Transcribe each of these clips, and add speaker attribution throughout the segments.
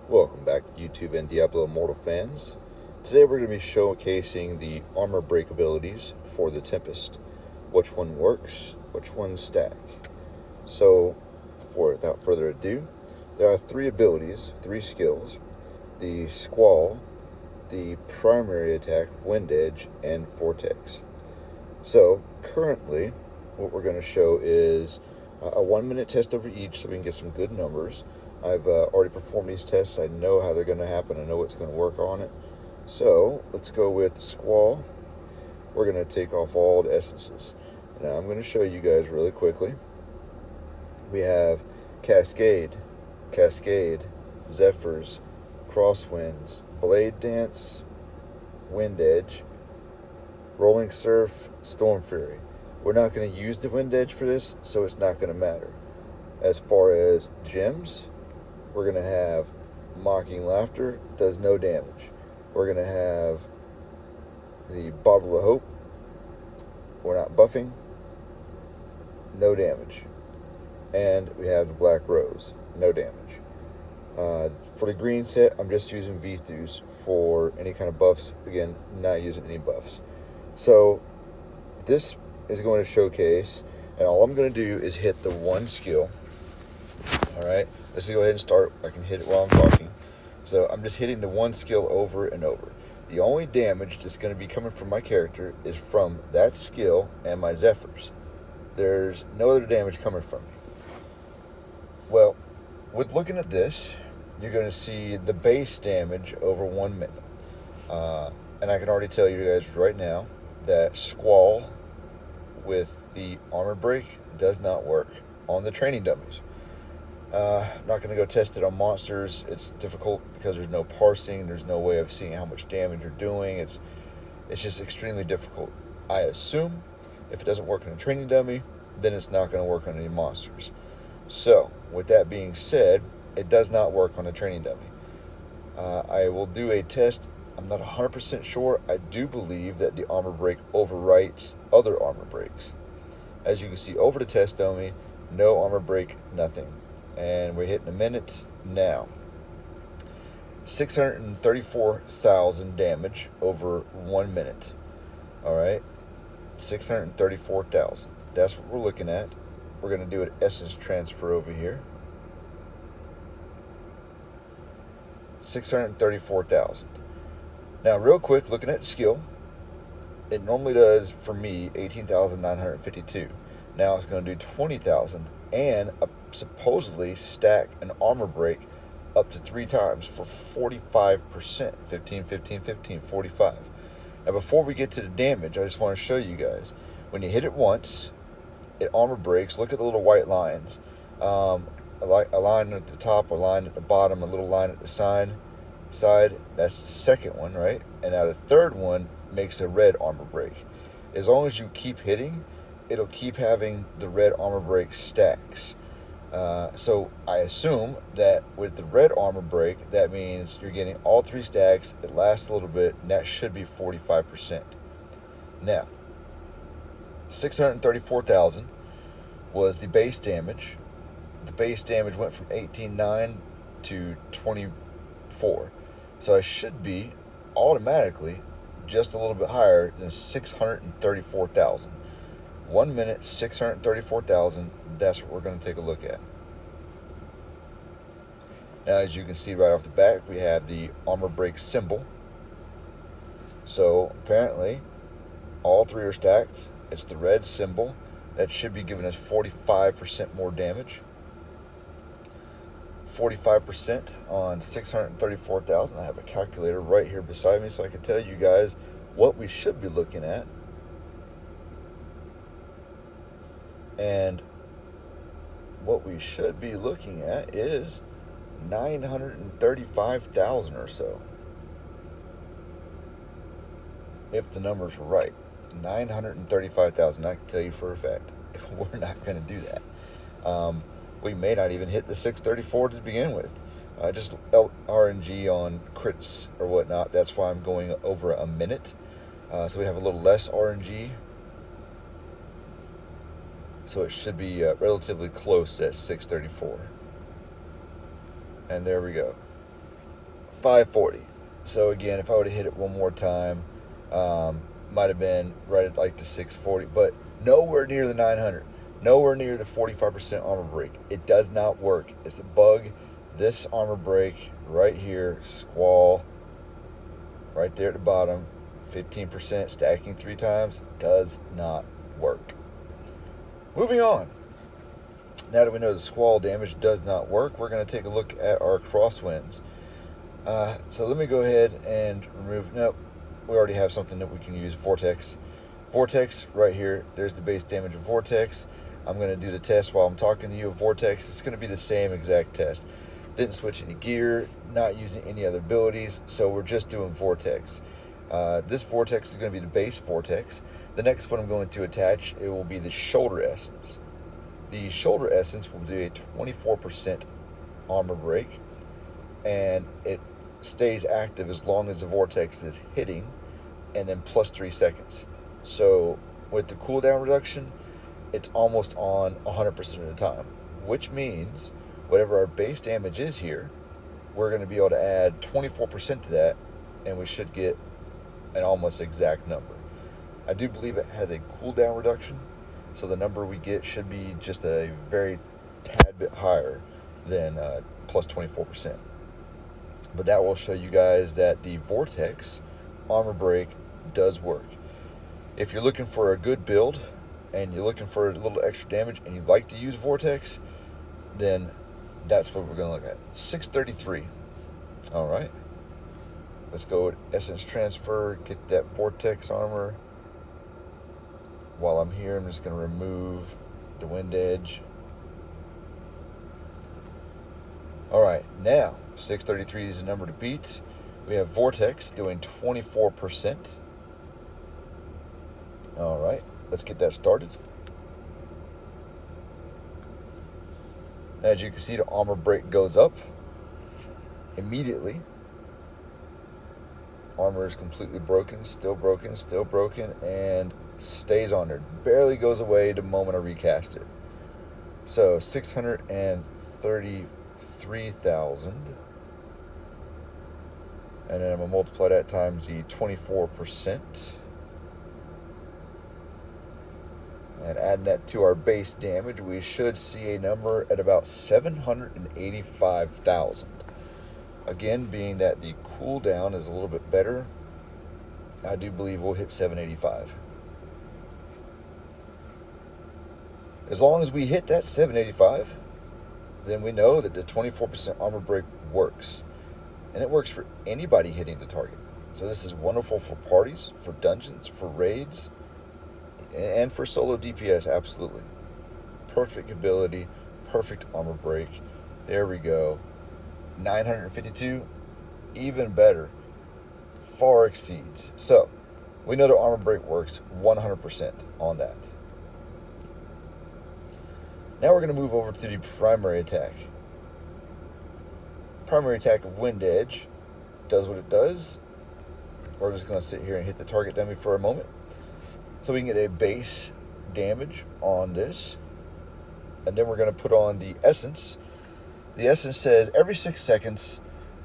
Speaker 1: Welcome back, YouTube and Diablo Immortal fans. Today we're going to be showcasing the armor break abilities for the Tempest. Which one works, which ones stack. So, without further ado, there are three abilities, three skills. The Squall, the primary attack, Wind Edge, and Vortex. So, currently, what we're going to show is a 1 minute test over each so we can get some good numbers. I've already performed these tests. I know how they're going to happen. I know what's going to work on it. So let's go with Squall. We're going to take off all the essences. Now I'm going to show you guys really quickly. We have Cascade, Zephyrs, Crosswinds, Blade Dance, Wind Edge, Rolling Surf, Storm Fury. We're not going to use the Wind Edge for this, so it's not going to matter. As far as gems, we're going to have Mocking Laughter, does no damage. We're going to have the Bottle of Hope. We're not buffing. No damage. And we have the Black Rose. No damage. For the green set, I'm just using V-Thus for any kind of buffs. Again, not using any buffs. So, this is going to showcase, and all I'm going to do is hit the one skill. Alright, let's go ahead and start. I can hit it while I'm talking. So I'm just hitting the one skill over and over. The only damage that's going to be coming from my character is from that skill and my Zephyrs. There's no other damage coming from me. Well, with looking at this, you're going to see the base damage over 1 minute. And I can already tell you guys right now that Squall with the armor break does not work on the training dummies. I'm not going to go test it on monsters. It's difficult because there's no parsing. There's no way of seeing how much damage you're doing. It's just extremely difficult. I assume if it doesn't work on a training dummy, then it's not going to work on any monsters. So, with that being said, it does not work on a training dummy. I will do a test. I'm not 100% sure. I do believe that the armor break overwrites other armor breaks. As you can see, over the test dummy, no armor break, nothing. And we're hitting a minute now. 634,000 damage over 1 minute. Alright? 634,000. That's what we're looking at. We're going to do an essence transfer over here. 634,000. Now, real quick, looking at the skill, it normally does, for me, 18,952. Now it's going to do 20,000 and supposedly stack an armor break up to 3 times for 45%. 15, 15, 15, 45. Now, before we get to the damage, I just want to show you guys. When you hit it once, it armor breaks. Look at the little white lines. A line at the top, a line at the bottom, a little line at the side. That's the second one, right? And now the third one makes a red armor break. As long as you keep hitting, it'll keep having the red armor break stacks. So I assume that with the red armor break, that means you're getting all 3 stacks. It lasts a little bit, and that should be 45%. Now, 634,000 was the base damage. The base damage went from 18.9 to 24. So I should be automatically just a little bit higher than 634,000. 1 minute, 634,000. That's what we're going to take a look at. Now, as you can see right off the bat, we have the armor break symbol. So apparently, all 3 are stacked. It's the red symbol. That should be giving us 45% more damage. 45% on 634,000. I have a calculator right here beside me so I can tell you guys what we should be looking at. And what we should be looking at is 935,000 or so. If the numbers were right. 935,000. I can tell you for a fact, we're not going to do that. We may not even hit the 634 to begin with. Just RNG on crits or whatnot. That's why I'm going over a minute. So we have a little less RNG. So it should be relatively close at 634. And there we go. 540. So again, if I would have hit it one more time, might have been right at like the 640, but nowhere near the 900. Nowhere near the 45% armor break. It does not work. It's a bug. This armor break right here, Squall, right there at the bottom, 15% stacking 3 times, does not work. Moving on. Now that we know the Squall damage does not work, we're going to take a look at our crosswinds. So let me go ahead and remove, nope, we already have something that we can use, Vortex. Vortex, right here, there's the base damage of Vortex. I'm going to do the test while I'm talking to you of Vortex. It's going to be the same exact test. Didn't switch any gear, not using any other abilities, so we're just doing Vortex. This Vortex is going to be the base Vortex. The next one I'm going to attach, it will be the Shoulder Essence. The Shoulder Essence will do a 24% armor break, and it stays active as long as the Vortex is hitting, and then plus 3 seconds. So with the cooldown reduction, it's almost on 100% of the time, which means whatever our base damage is here, we're going to be able to add 24% to that, and we should get an almost exact number. I do believe it has a cooldown reduction, so the number we get should be just a very tad bit higher than plus 24%. But that will show you guys that the Vortex armor break does work. If you're looking for a good build and you're looking for a little extra damage and you like to use Vortex, then that's what we're going to look at. 633. All right. Let's go with Essence Transfer, get that Vortex armor. While I'm here, I'm just going to remove the Wind Edge. All right, now 633 is the number to beat. We have Vortex doing 24%. All right, let's get that started. As you can see, the armor break goes up immediately. Armor is completely broken, still broken, and stays on there. Barely goes away the moment I recast it. So 633,000. And then I'm going to multiply that times the 24%. And adding that to our base damage, we should see a number at about 785,000. Again, being that the cooldown is a little bit better, I do believe we'll hit 785. As long as we hit that 785, then we know that the 24% armor break works. And it works for anybody hitting the target. So this is wonderful for parties, for dungeons, for raids, and for solo DPS, absolutely. Perfect ability, perfect armor break. There we go. 952, even better. Far exceeds. So, we know the armor break works 100% on that. Now we're going to move over to the primary attack. Primary attack of Wind Edge does what it does. We're just going to sit here and hit the target dummy for a moment, so we can get a base damage on this. And then we're going to put on the Essence. The Essence says every 6 seconds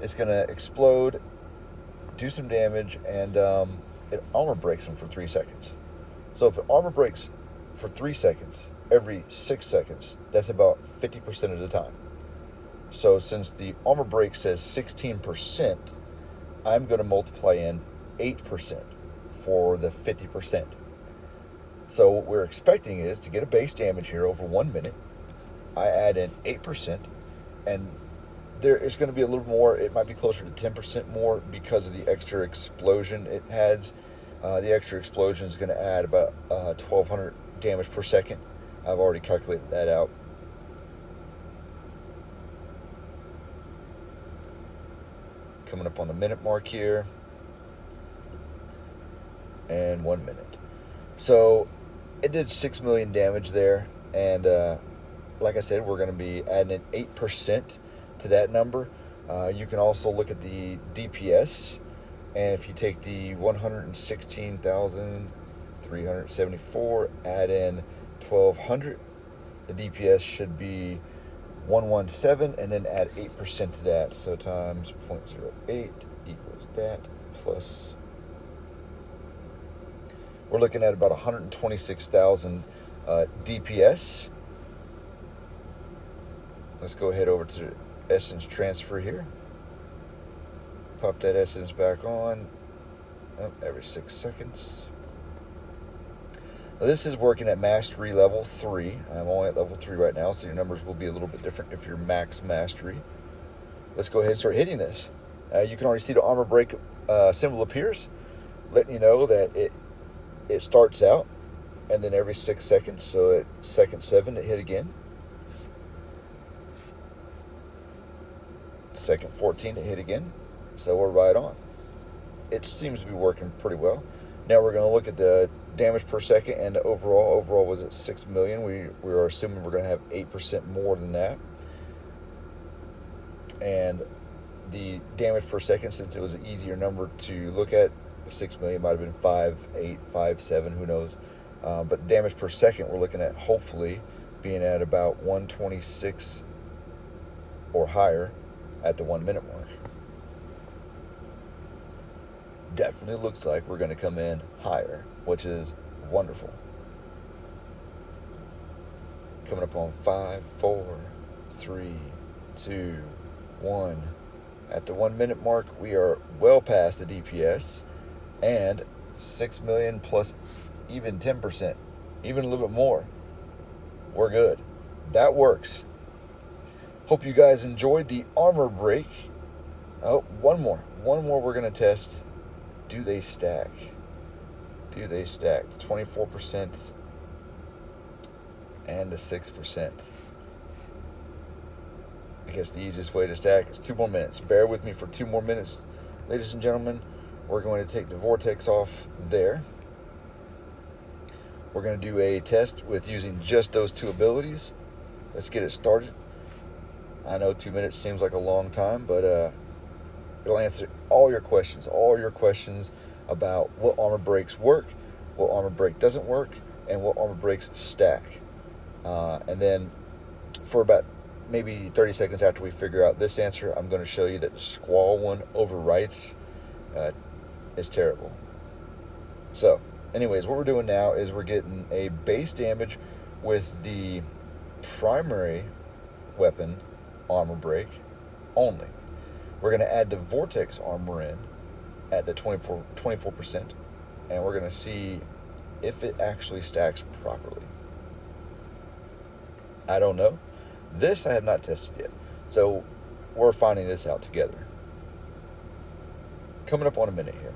Speaker 1: it's going to explode, do some damage, and it armor breaks them for 3 seconds. So if it armor breaks for 3 seconds, every 6 seconds, that's about 50% of the time. So since the armor break says 16%, I'm going to multiply in 8% for the 50%. So what we're expecting is to get a base damage here over 1 minute. I add in 8%, and there is going to be a little more. It might be closer to 10% more because of the extra explosion it has. The extra explosion is going to add about 1,200 damage per second. I've already calculated that out. Coming up on the minute mark here. And 1 minute. So it did 6 million damage there. And like I said, we're going to be adding in 8% to that number. You can also look at the DPS. And if you take the 116,374, add in 1,200, the DPS should be 117, and then add 8% to that. So times 0.08 equals that plus, we're looking at about 126,000 DPS. Let's go ahead over to essence transfer here. Pop that essence back on every 6 seconds. Now this is working at mastery level 3. I'm only at level 3 right now, so your numbers will be a little bit different if you're max mastery. Let's go ahead and start hitting this. You can already see the armor break symbol appears, letting you know that it starts out, and then every 6 seconds, so at second 7 it hit again. Second 14 it hit again. So we're right on. It seems to be working pretty well. Now we're going to look at the damage per second and the overall. Overall was at 6 million. We are assuming we're going to have 8% more than that. And the damage per second, since it was an easier number to look at, 6 million might have been 5, 8, 5, 7, who knows. But damage per second, we're looking at hopefully being at about 126 or higher at the 1 minute mark. Definitely looks like we're going to come in higher, which is wonderful. Coming up on 5, 4, 3, 2, 1. At the 1 minute mark, we are well past the DPS, and 6 million plus even 10%, even a little bit more. We're good. That works. Hope you guys enjoyed the armor break. Oh, one more we're going to test. Do they stack? Do they stack? 24% and the 6%. I guess the easiest way to stack is 2 more minutes. Bear with me for 2 more minutes, ladies and gentlemen. We're going to take the Vortex off there. We're going to do a test with using just those 2 abilities. Let's get it started. I know 2 minutes seems like a long time, but it'll answer all your questions about what armor breaks work, what armor break doesn't work, and what armor breaks stack. And then for about maybe 30 seconds after we figure out this answer, I'm going to show you that the Squall one overwrites. Is terrible. So, anyways, what we're doing now is we're getting a base damage with the primary weapon armor break only. We're going to add the Vortex armor in at the 24%, and we're going to see if it actually stacks properly. I don't know. This I have not tested yet, so we're finding this out together. Coming up on a minute here.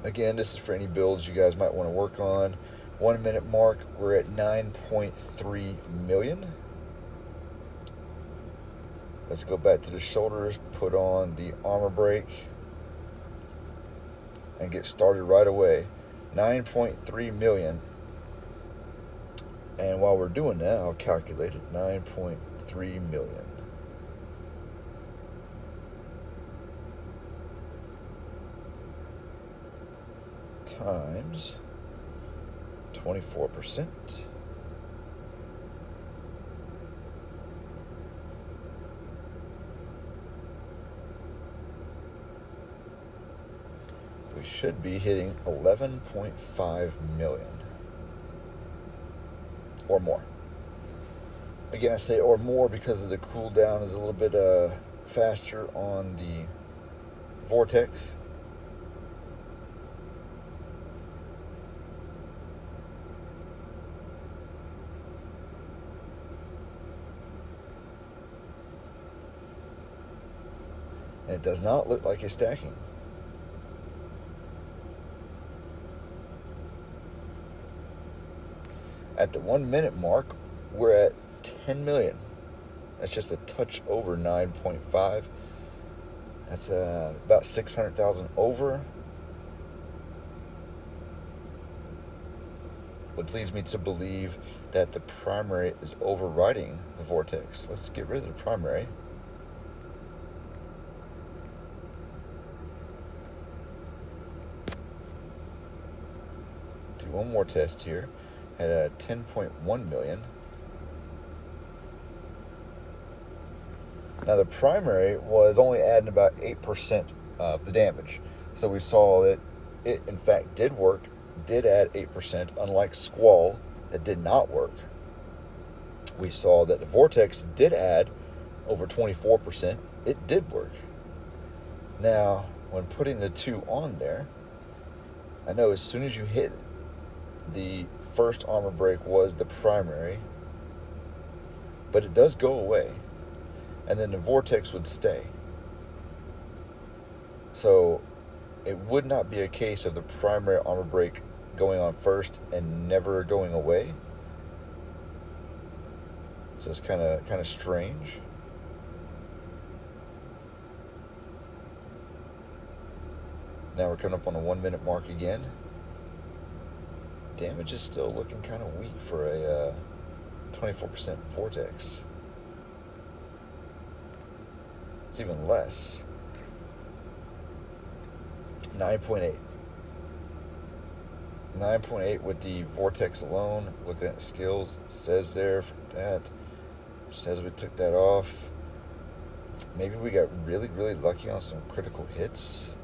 Speaker 1: Again, this is for any builds you guys might want to work on. 1 minute mark, we're at 9.3 million. Let's go back to the shoulders, put on the armor break, and get started right away. 9.3 million. And while we're doing that, I'll calculate it. 9.3 million. Times 24%. We should be hitting 11.5 million or more. Again, I say or more because of the cooldown is a little bit faster on the Vortex. And it does not look like it's stacking. At the 1 minute mark, we're at 10 million. That's just a touch over 9.5. That's about 600,000 over. Which leads me to believe that the primary is overriding the Vortex. Let's get rid of the primary. Do one more test here. had a 10.1 million. Now the primary was only adding about 8% of the damage. So we saw that it in fact did work, did add 8%, unlike Squall that did not work. We saw that the Vortex did add over 24%. It did work. Now, when putting the two on there, I know as soon as you hit the first armor break was the primary, but it does go away, and then the Vortex would stay. So it would not be a case of the primary armor break going on first and never going away. So it's kind of strange. Now we're coming up on the 1 minute mark again. Damage is still looking kind of weak for a 24% Vortex. It's even less. 9.8. 9.8 with the Vortex alone. Looking at skills, it says there for that. It says we took that off. Maybe we got really, really lucky on some critical hits.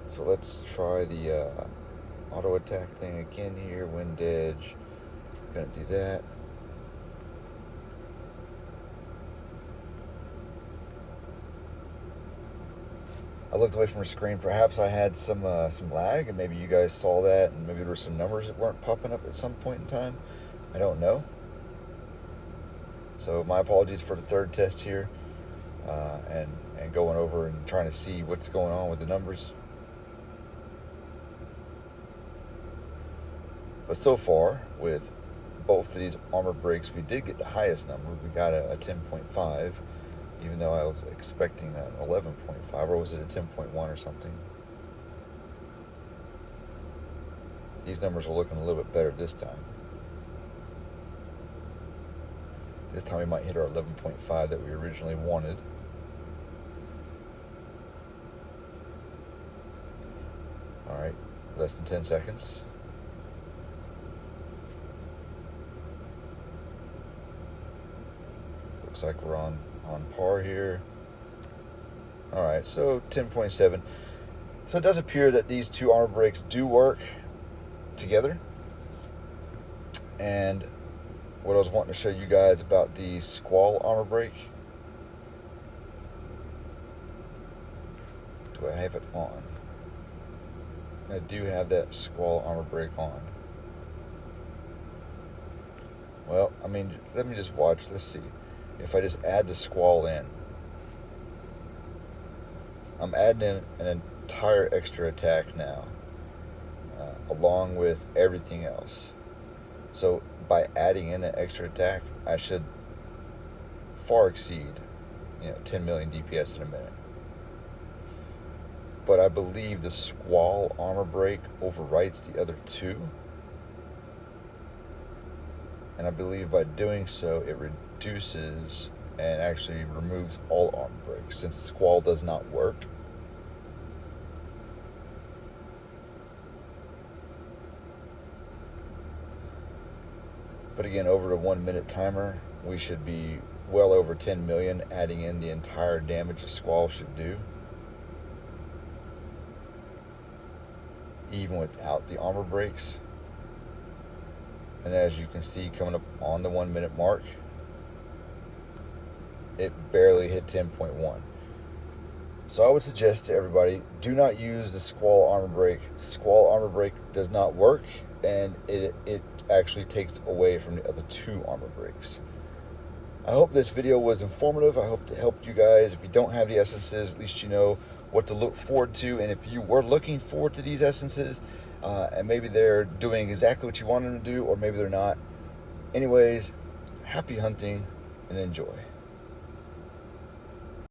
Speaker 1: So let's try the auto attack thing again here. Wind Edge. Gonna do that. I looked away from the screen. Perhaps I had some lag, and maybe you guys saw that, and maybe there were some numbers that weren't popping up at some point in time. I don't know. So my apologies for the third test here, and going over and trying to see what's going on with the numbers. But so far, with both of these armor breaks, we did get the highest number. We got a 10.5. Even though I was expecting an 11.5, or was it a 10.1 or something? These numbers are looking a little bit better this time. This time we might hit our 11.5 that we originally wanted. Alright, less than 10 seconds. Looks like we're on par here. Alright, so 10.7. So it does appear that these two armor breaks do work together. And what I was wanting to show you guys about the Squall armor break. Do I have it on? I do have that Squall armor break on. Well, I mean, let me just watch. Let's see. If I just add the Squall in, I'm adding in an entire extra attack now, along with everything else. So by adding in an extra attack, I should far exceed, 10 million DPS in a minute. But I believe the Squall armor break overwrites the other two, and I believe by doing so, it reduces and actually removes all armor breaks, since Squall does not work. But again, over the 1 minute timer, we should be well over 10 million, adding in the entire damage a Squall should do, even without the armor breaks. And as you can see, coming up on the 1 minute mark, it barely hit 10.1. So I would suggest to everybody, do not use the Squall armor break. Squall armor break does not work, and it actually takes away from the other two armor breaks. I hope this video was informative. I hope it helped you guys. If you don't have the essences, at least you know what to look forward to. And if you were looking forward to these essences, and maybe they're doing exactly what you want them to do, or maybe they're not. Anyways, happy hunting and enjoy.